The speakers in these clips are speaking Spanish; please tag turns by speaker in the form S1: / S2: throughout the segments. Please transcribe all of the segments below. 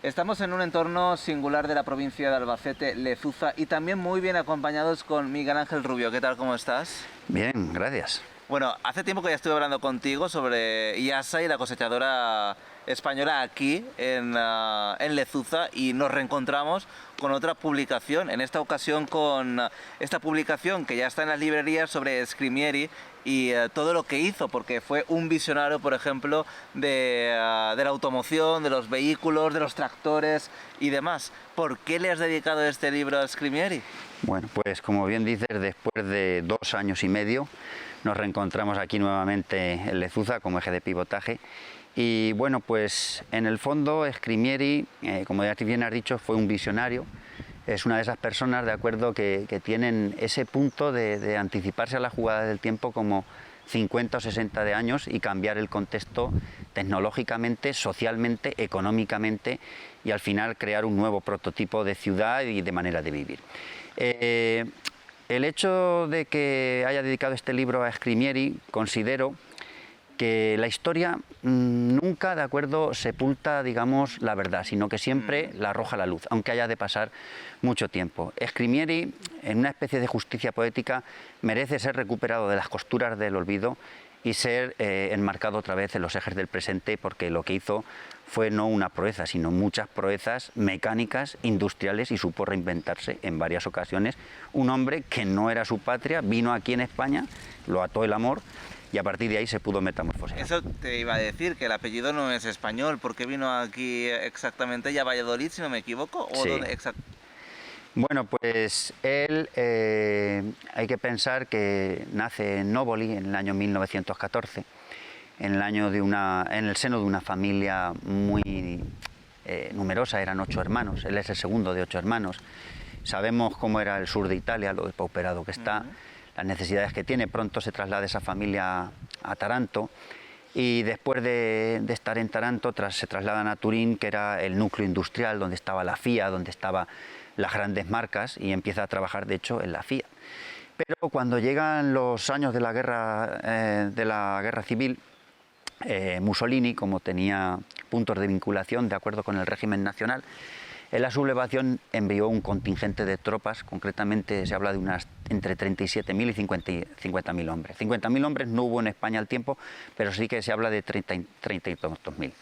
S1: Estamos en un entorno singular de la provincia de Albacete, Lezuza, y también muy bien acompañados con Miguel Ángel Rubio. ¿Qué tal, cómo estás?
S2: Bien, gracias.
S1: Bueno, hace tiempo que ya estuve hablando contigo sobre IASA y la cosechadora española aquí en Lezuza, y nos reencontramos con otra publicación, en esta ocasión con esta publicación que ya está en las librerías sobre Scrimieri y todo lo que hizo, porque fue un visionario, por ejemplo, de la automoción, de los vehículos, de los tractores y demás. ¿Por qué le has dedicado este libro a Scrimieri?
S2: Bueno, pues como bien dices, después de 2 años y medio nos reencontramos aquí nuevamente en Lezuza como eje de pivotaje. Y bueno, pues en el fondo Scrimieri, como ya bien has dicho, fue un visionario. Es una de esas personas, de acuerdo, que tienen ese punto de anticiparse a la jugada del tiempo como 50 o 60 de años y cambiar el contexto tecnológicamente, socialmente, económicamente, y al final crear un nuevo prototipo de ciudad y de manera de vivir. El hecho de que haya dedicado este libro a Scrimieri, considero que la historia nunca, de acuerdo, sepulta, digamos, la verdad, sino que siempre la arroja a la luz, aunque haya de pasar mucho tiempo. Scrimieri, en una especie de justicia poética, merece ser recuperado de las costuras del olvido y ser enmarcado otra vez en los ejes del presente, porque lo que hizo fue no una proeza, sino muchas proezas mecánicas, industriales, y supo reinventarse en varias ocasiones. Un hombre que no era su patria, vino aquí en España, lo ató el amor, y a partir de ahí se pudo metamorfosear.
S1: Eso te iba a decir, que el apellido no es español. ¿Por qué vino aquí exactamente? ¿Ya Valladolid, si no me equivoco? ¿O
S2: sí.
S1: dónde
S2: Bueno, pues él, hay que pensar que nace en Noboli en el año 1914, en el seno de una familia muy numerosa. Eran 8 hermanos, él es el segundo de 8 hermanos. Sabemos cómo era el sur de Italia, lo depauperado que está, las necesidades que tiene. Pronto se traslada esa familia a Taranto, y después de estar en Taranto se trasladan a Turín, que era el núcleo industrial donde estaba la FIA, donde estaban las grandes marcas, y empieza a trabajar, de hecho, en la FIA. Pero cuando llegan los años de la guerra civil, Mussolini, como tenía puntos de vinculación de acuerdo con el régimen nacional, en la sublevación envió un contingente de tropas. Concretamente se habla de unas entre 37.000 y 50.000 hombres. 50.000 hombres no hubo en España al tiempo, pero sí que se habla de 32.000.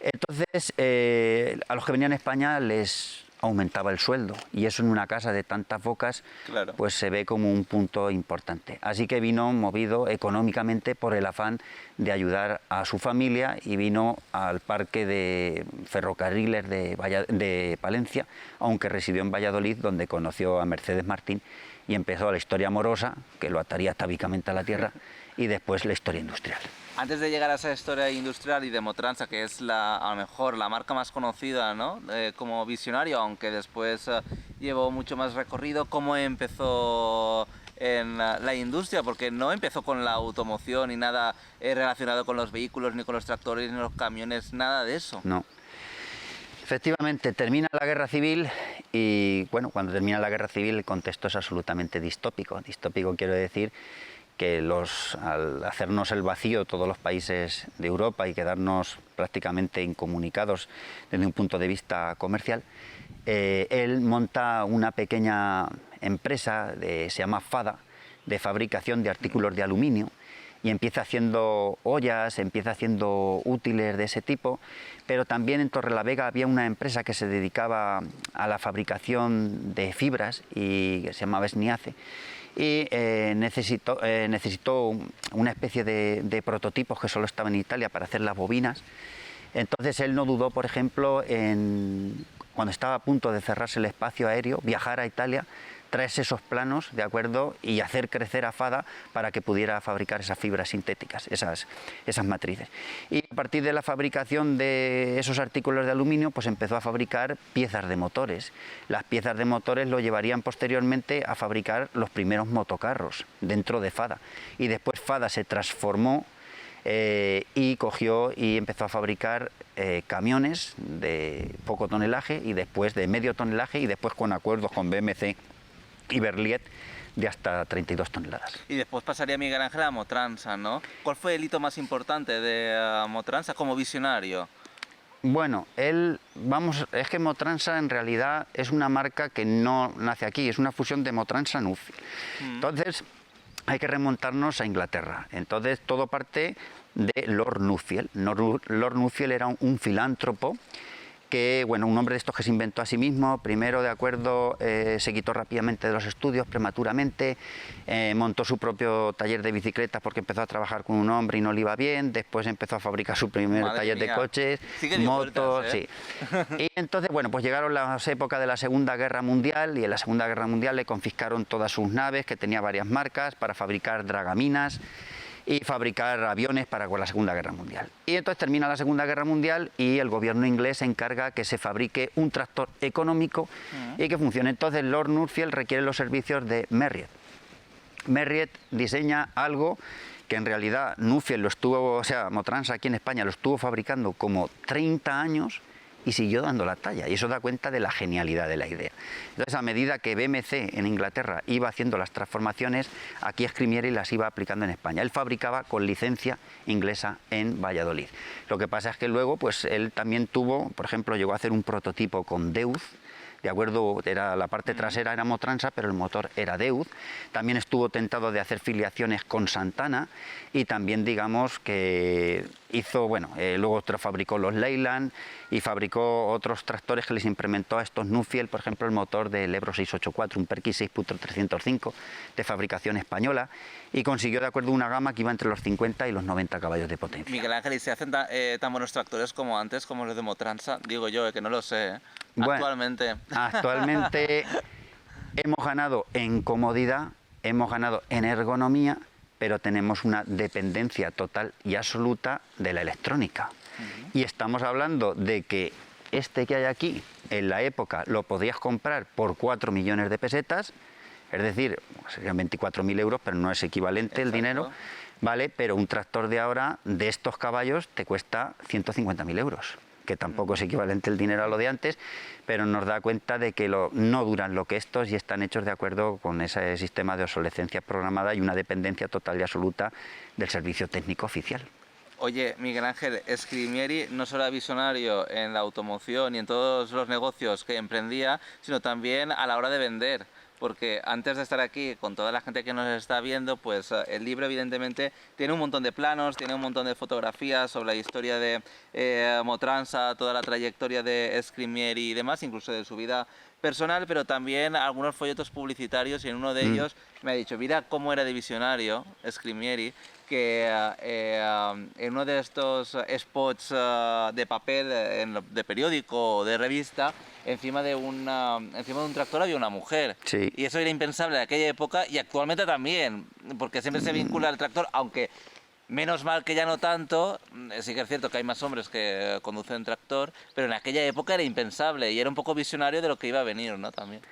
S2: Entonces, a los que venían a España les aumentaba el sueldo, y eso en una casa de tantas bocas,
S1: claro,
S2: pues se ve como un punto importante. Así que vino movido económicamente por el afán de ayudar a su familia, y vino al parque de ferrocarriles de Palencia, aunque residió en Valladolid, donde conoció a Mercedes Martín y empezó la historia amorosa, que lo ataría atávicamente a la tierra, y después la historia industrial.
S1: Antes de llegar a esa historia industrial y de Motransa, que es a lo mejor la marca más conocida, ¿no? Como visionario, aunque después llevó mucho más recorrido, ¿cómo empezó en la industria? Porque no empezó con la automoción ni nada relacionado con los vehículos, ni con los tractores, ni los camiones, nada de eso.
S2: No. Efectivamente, termina la guerra civil, y bueno, cuando termina la guerra civil el contexto es absolutamente distópico. Distópico quiero decir que al hacernos el vacío todos los países de Europa y quedarnos prácticamente incomunicados desde un punto de vista comercial, él monta una pequeña empresa, se llama FADA, de fabricación de artículos de aluminio, y empieza haciendo ollas, empieza haciendo útiles de ese tipo. Pero también en Torrelavega había una empresa que se dedicaba a la fabricación de fibras y que se llamaba Sniace, y necesitó una especie de prototipos que solo estaban en Italia para hacer las bobinas. Entonces él no dudó, por ejemplo, cuando estaba a punto de cerrarse el espacio aéreo, viajar a Italia, traerse esos planos, de acuerdo, y hacer crecer a FADA para que pudiera fabricar esas fibras sintéticas, esas matrices. Y a partir de la fabricación de esos artículos de aluminio, pues empezó a fabricar piezas de motores. Las piezas de motores lo llevarían posteriormente a fabricar los primeros motocarros dentro de FADA. Y después FADA se transformó y cogió y empezó a fabricar camiones de poco tonelaje, y después de medio tonelaje, y después con acuerdos con BMC y Berliet de hasta 32 toneladas.
S1: Y después pasaría Miguel Ángel a Motransa, ¿no? ¿Cuál fue el hito más importante de Motransa como visionario?
S2: Bueno, él es que Motransa en realidad es una marca que no nace aquí, es una fusión de Motransa-Nuffield. Entonces hay que remontarnos a Inglaterra. Entonces todo parte de Lord Nuffield. Lord Nuffield era un filántropo que, bueno, un hombre de estos que se inventó a sí mismo. Primero, de acuerdo, se quitó rápidamente de los estudios, prematuramente, montó su propio taller de bicicletas porque empezó a trabajar con un hombre y no le iba bien. Después empezó a fabricar su primer taller de coches, motos, sí. Y entonces, bueno, pues llegaron las épocas de la Segunda Guerra Mundial, y en la Segunda Guerra Mundial le confiscaron todas sus naves, que tenía varias marcas, para fabricar dragaminas y fabricar aviones para la Segunda Guerra Mundial. Y entonces termina la Segunda Guerra Mundial y el gobierno inglés se encarga que se fabrique un tractor económico y que funcione. Entonces Lord Nuffield requiere los servicios de Merritt. Merritt diseña algo que en realidad Nuffield lo estuvo, o sea, Motransa aquí en España lo estuvo fabricando como 30 años y siguió dando la talla, y eso da cuenta de la genialidad de la idea. Entonces, a medida que BMC en Inglaterra iba haciendo las transformaciones, aquí Scrimieri las iba aplicando en España. Él fabricaba con licencia inglesa en Valladolid. Lo que pasa es que luego, pues él también tuvo, por ejemplo, llegó a hacer un prototipo con Deutz, de acuerdo, era la parte trasera era Motransa, pero el motor era Deutz. También estuvo tentado de hacer filiaciones con Santana, y también, digamos, que hizo, bueno, luego fabricó los Leyland y fabricó otros tractores que les implementó a estos Nuffield, por ejemplo, el motor del Ebro 684, un Perkins 6.305 de fabricación española, y consiguió, de acuerdo, una gama que iba entre los 50 y los 90 caballos de potencia.
S1: Miguel Ángel, ¿y se hacen tan buenos tractores como antes, como los de Motransa? Digo yo, que no lo sé,
S2: Bueno,
S1: actualmente
S2: hemos ganado en comodidad, hemos ganado en ergonomía, pero tenemos una dependencia total y absoluta de la electrónica. Y estamos hablando de que este que hay aquí, en la época, lo podías comprar por 4 millones de pesetas, es decir, serían 24.000 euros, pero no es equivalente el dinero, ¿vale? Pero un tractor de ahora, de estos caballos, te cuesta 150.000 euros. Que tampoco es equivalente el dinero a lo de antes, pero nos da cuenta de que no duran lo que estos y están hechos de acuerdo con ese sistema de obsolescencia programada y una dependencia total y absoluta del servicio técnico oficial.
S1: Oye, Miguel Ángel, Scrimieri no solo era visionario en la automoción y en todos los negocios que emprendía, sino también a la hora de vender. Porque antes de estar aquí con toda la gente que nos está viendo, pues el libro evidentemente tiene un montón de planos, tiene un montón de fotografías sobre la historia de Motransa, toda la trayectoria de Scrimieri y demás, incluso de su vida personal, pero también algunos folletos publicitarios, y en uno de ellos me ha dicho, mira cómo era de visionario Scrimieri, que en uno de estos spots de papel, de periódico o de revista, encima de un tractor había una mujer.
S2: Sí.
S1: Y eso era impensable en aquella época y actualmente también, porque siempre se vincula al tractor, aunque menos mal que ya no tanto. Sí que es cierto que hay más hombres que conducen tractor, pero en aquella época era impensable y era un poco visionario de lo que iba a venir, ¿no? También.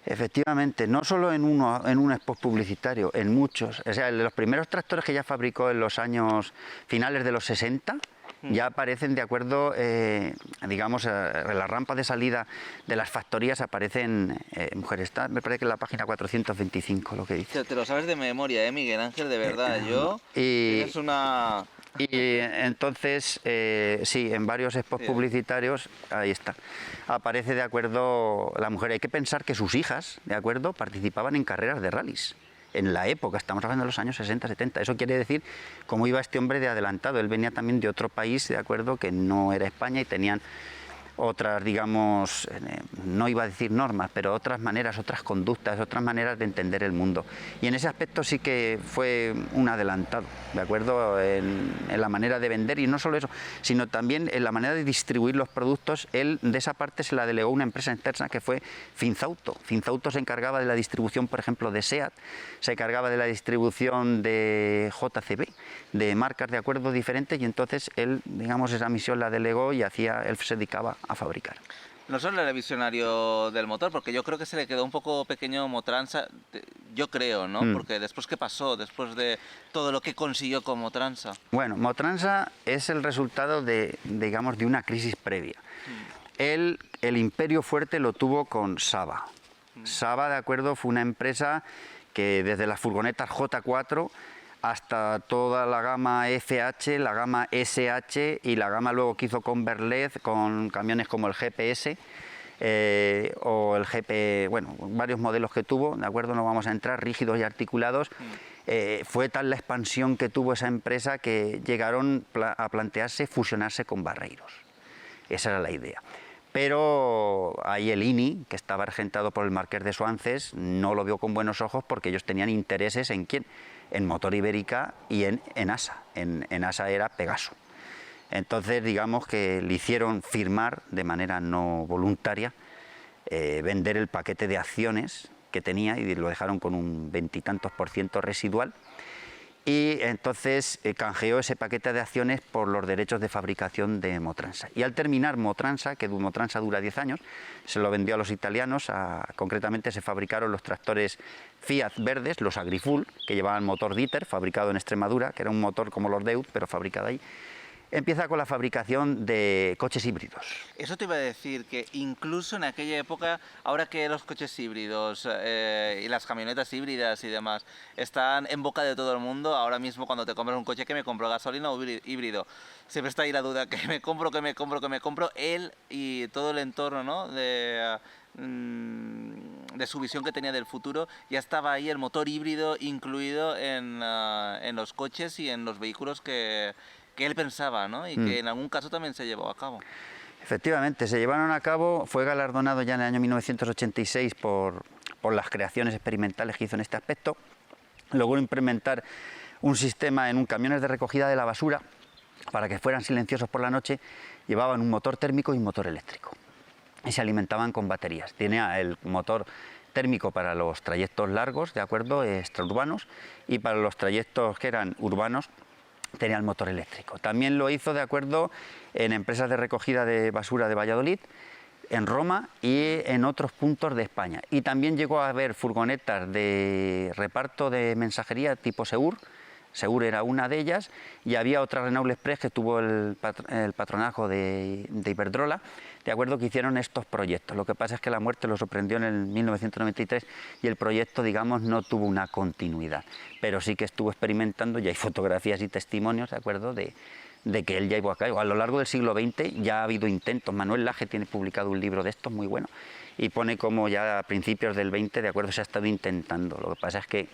S2: Efectivamente, no solo en un spot publicitario, en muchos. O sea, los primeros tractores que ya fabricó en los años finales de los 60 ya aparecen, de acuerdo, digamos, en la rampa de salida de las factorías aparecen mujeres. Me parece que en la página 425 lo que dice.
S1: Te lo sabes de memoria, Miguel Ángel, de verdad. Tienes una...
S2: Y entonces, sí, en varios spots publicitarios, ahí está, aparece, de acuerdo, la mujer. Hay que pensar que sus hijas, de acuerdo, participaban en carreras de rallies. En la época, estamos hablando de los años 60, 70. Eso quiere decir cómo iba este hombre de adelantado. Él venía también de otro país, de acuerdo, que no era España, y tenían otras, digamos, no iba a decir normas, pero otras maneras, otras conductas, otras maneras de entender el mundo. Y en ese aspecto sí que fue un adelantado, ¿de acuerdo? En la manera de vender, y no solo eso, sino también en la manera de distribuir los productos. Él de esa parte se la delegó una empresa externa que fue Finzauto. Finzauto se encargaba de la distribución, por ejemplo, de SEAT, se encargaba de la distribución de JCB, de marcas, de acuerdo, diferentes, y entonces él, digamos, esa misión la delegó y él se dedicaba a fabricar.
S1: No solo era visionario del motor, porque yo creo que se le quedó un poco pequeño Motransa, yo creo, ¿no? Porque después, ¿qué pasó? Después de todo lo que consiguió con Motransa.
S2: Bueno, Motransa es el resultado de, digamos, de una crisis previa. El imperio fuerte lo tuvo con Saba. Saba, de acuerdo, fue una empresa que desde las furgonetas J4 hasta toda la gama FH, la gama SH y la gama luego que hizo con Berlez, con camiones como el GPS o el GP, bueno, varios modelos que tuvo, ¿de acuerdo? No vamos a entrar, rígidos y articulados. Fue tal la expansión que tuvo esa empresa que llegaron a plantearse fusionarse con Barreiros. Esa era la idea. Pero ahí el INI, que estaba regentado por el Marqués de Soances, no lo vio con buenos ojos porque ellos tenían intereses ¿en quién? En Motor Ibérica y en ASA. En ASA era Pegaso. Entonces, digamos que le hicieron firmar de manera no voluntaria, vender el paquete de acciones que tenía y lo dejaron con un 20 y tantos % residual. Y entonces canjeó ese paquete de acciones por los derechos de fabricación de Motransa. Y al terminar Motransa, que Motransa dura 10 años, se lo vendió a los italianos, concretamente se fabricaron los tractores Fiat verdes, los Agrifull, que llevaban motor Dieter, fabricado en Extremadura, que era un motor como los Deut, pero fabricado ahí. Empieza con la fabricación de coches híbridos.
S1: Eso te iba a decir, que incluso en aquella época, ahora que los coches híbridos y las camionetas híbridas y demás están en boca de todo el mundo, ahora mismo cuando te compras un coche, que me compro, gasolina o híbrido, siempre está ahí la duda, que me compro, él y todo el entorno, ¿no? de su visión que tenía del futuro, ya estaba ahí el motor híbrido incluido en los coches y en los vehículos que él pensaba, ¿no? Y que en algún caso también se llevó a cabo.
S2: Efectivamente, se llevaron a cabo, fue galardonado ya en el año 1986 por las creaciones experimentales que hizo en este aspecto. Logró implementar un sistema en un camiones de recogida de la basura para que fueran silenciosos por la noche. Llevaban un motor térmico y un motor eléctrico y se alimentaban con baterías. Tenía el motor térmico para los trayectos largos, de acuerdo, extraurbanos, y para los trayectos que eran urbanos tenía el motor eléctrico. También lo hizo, de acuerdo, en empresas de recogida de basura de Valladolid, en Roma y en otros puntos de España. Y también llegó a haber furgonetas de reparto de mensajería tipo Seur. Seur era una de ellas, y había otra Renault Express que tuvo el patronazgo de Iberdrola, de acuerdo, que hicieron estos proyectos. Lo que pasa es que la muerte lo sorprendió en el 1993 y el proyecto, digamos, no tuvo una continuidad, pero sí que estuvo experimentando, y hay fotografías y testimonios, de acuerdo, de que él ya llevó a cabo. A lo largo del siglo XX ya ha habido intentos. Manuel Laje tiene publicado un libro de estos muy bueno y pone como ya a principios del 20, de acuerdo, se ha estado intentando. Lo que pasa es que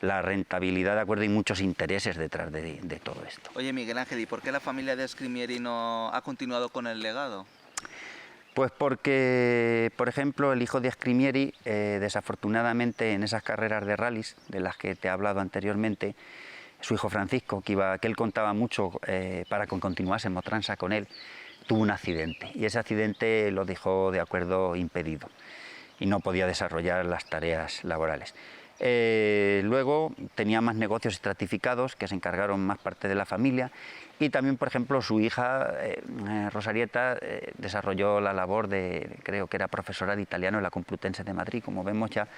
S2: la rentabilidad, de acuerdo, y muchos intereses detrás de todo esto.
S1: Oye, Miguel Ángel, ¿y por qué la familia de Scrimieri no ha continuado con el legado?
S2: Pues porque, por ejemplo, el hijo de Scrimieri, desafortunadamente en esas carreras de rallies de las que te he hablado anteriormente, su hijo Francisco, que él contaba mucho para que continuase Motransa con él, tuvo un accidente, y ese accidente lo dejó, de acuerdo, impedido y no podía desarrollar las tareas laborales. Luego tenía más negocios estratificados que se encargaron más parte de la familia, y también, por ejemplo, su hija Rosarieta desarrolló la labor de, creo que era profesora de italiano en la Complutense de Madrid. Como vemos, ya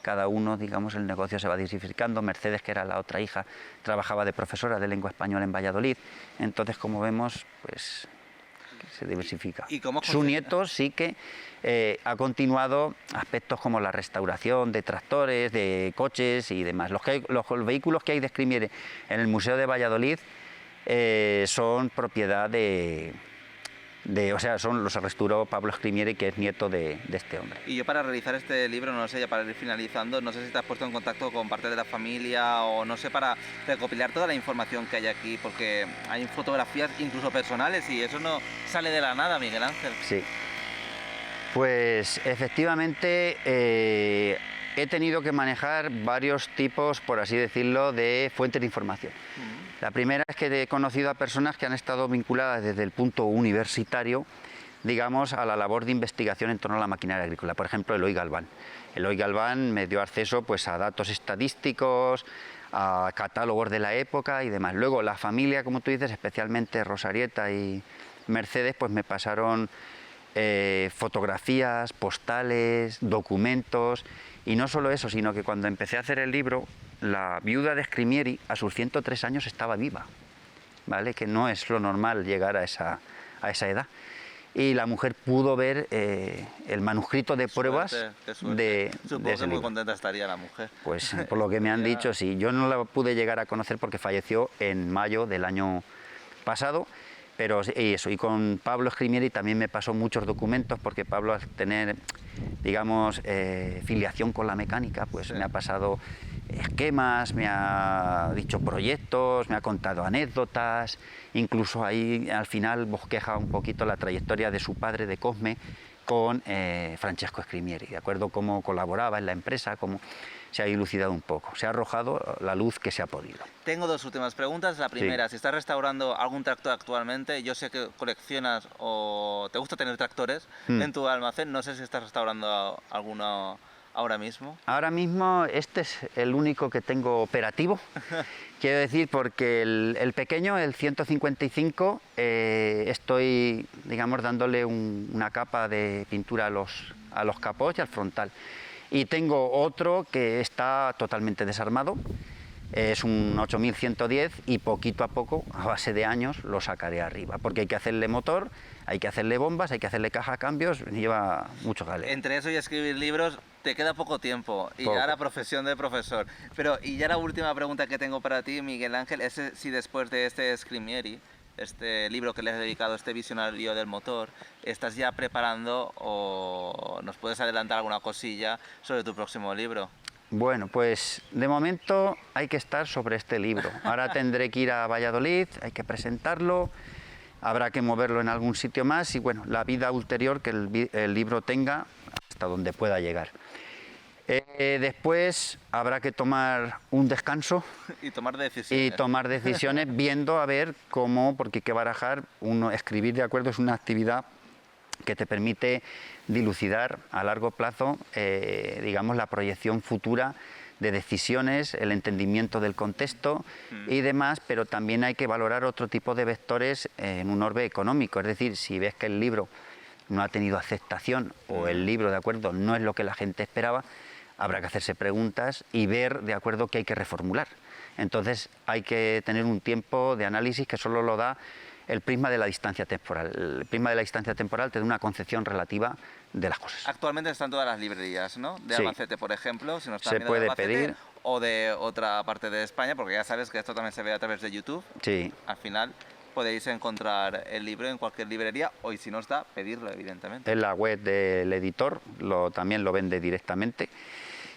S2: cada uno, digamos, el negocio se va diversificando. Mercedes, que era la otra hija, trabajaba de profesora de lengua española en Valladolid. Entonces, como vemos, pues se diversifica.
S1: ¿Y cómo
S2: su nieto sí que ha continuado aspectos como la restauración de tractores, de coches y demás. Los vehículos que hay de Scrimieri en el Museo de Valladolid son propiedad o sea, los restauró Pablo Scrimieri, que es nieto de este hombre.
S1: Y yo, para realizar este libro, no sé, ya para ir finalizando, no sé si te has puesto en contacto con parte de la familia o no sé, para recopilar toda la información que hay aquí, porque hay fotografías incluso personales y eso no sale de la nada, Miguel Ángel.
S2: Sí. Pues efectivamente he tenido que manejar varios tipos, por así decirlo, de fuentes de información. La primera es que he conocido a personas que han estado vinculadas desde el punto universitario, digamos, a la labor de investigación en torno a la maquinaria agrícola. Por ejemplo, Eloy Galván. Eloy Galván me dio acceso, pues, a datos estadísticos, a catálogos de la época y demás. Luego la familia, como tú dices, especialmente Rosarieta y Mercedes, pues me pasaron fotografías, postales, documentos. Y no solo eso, sino que cuando empecé a hacer el libro, la viuda de Scrimieri a sus 103 años estaba viva, ¿vale? Que no es lo normal llegar a esa edad. y la mujer pudo ver el manuscrito de pruebas
S1: Qué suerte.
S2: de
S1: Supongo
S2: ese
S1: que muy
S2: libro.
S1: contenta estaría la mujer.
S2: Pues por lo que me han dicho, sí. Yo no la pude llegar a conocer porque falleció en mayo del año pasado, pero y eso, y con Pablo Scrimieri también me pasó muchos documentos, porque Pablo, al tener, digamos, filiación con la mecánica, pues
S1: Sí.
S2: me ha pasado esquemas, me ha dicho proyectos, me ha contado anécdotas, incluso ahí al final bosqueja un poquito la trayectoria de su padre, de Cosme, con Francesco Scrimieri, de acuerdo cómo colaboraba en la empresa, cómo se ha dilucidado un poco, se ha arrojado la luz que se ha podido.
S1: Tengo dos últimas preguntas. La primera, si estás restaurando algún tractor actualmente, yo sé que coleccionas o te gusta tener tractores en tu almacén, no sé si estás restaurando alguno ahora mismo.
S2: Ahora mismo este es el único que tengo operativo, quiero decir, porque el pequeño, el 155, estoy, digamos, dándole una capa de pintura a los capots y al frontal. Y tengo otro que está totalmente desarmado, es un 8110 y poquito a poco, a base de años, lo sacaré arriba, porque hay que hacerle motor, hay que hacerle bombas, hay que hacerle caja a cambios, lleva mucho jaleo.
S1: Entre eso y escribir libros te queda poco tiempo y ya la profesión de profesor. Pero y ya la última pregunta que tengo para ti, Miguel Ángel, es si después de este Scrimieri, este libro que le has dedicado, este visionario del motor, estás ya preparando o nos puedes adelantar alguna cosilla sobre tu próximo libro.
S2: Bueno, pues de momento hay que estar sobre este libro. Ahora tendré que ir a Valladolid, hay que presentarlo, habrá que moverlo en algún sitio más y bueno, la vida ulterior que el libro tenga hasta donde pueda llegar. Después habrá que tomar un descanso
S1: y tomar decisiones.
S2: Viendo a ver cómo, porque hay que barajar, escribir de acuerdo es una actividad que te permite dilucidar a largo plazo, digamos, la proyección futura de decisiones, el entendimiento del contexto y demás, pero también hay que valorar otro tipo de vectores en un orbe económico, es decir, si ves que el libro no ha tenido aceptación o el libro, de acuerdo, no es lo que la gente esperaba, habrá que hacerse preguntas y ver, de acuerdo, qué hay que reformular. Entonces hay que tener un tiempo de análisis que solo lo da el prisma de la distancia temporal. El prisma de la distancia temporal te da una concepción relativa de las cosas.
S1: Actualmente están todas las librerías, ¿no? De
S2: Sí.
S1: Albacete, por ejemplo, si no están
S2: Se
S1: viendo
S2: puede
S1: de Albacete,
S2: pedir.
S1: o de otra parte de España, porque ya sabes que esto también se ve a través de YouTube.
S2: Sí.
S1: Al final podéis encontrar el libro en cualquier librería, o y si no está, pedirlo, evidentemente.
S2: En la web del editor también lo vende directamente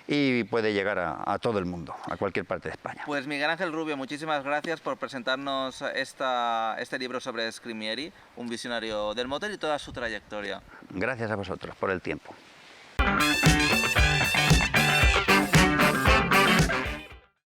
S2: y puede llegar a todo el mundo, a cualquier parte de España.
S1: Pues Miguel Ángel Rubio, muchísimas gracias por presentarnos este libro sobre Scrimieri, un visionario del motor y toda su trayectoria.
S2: Gracias a vosotros por el tiempo.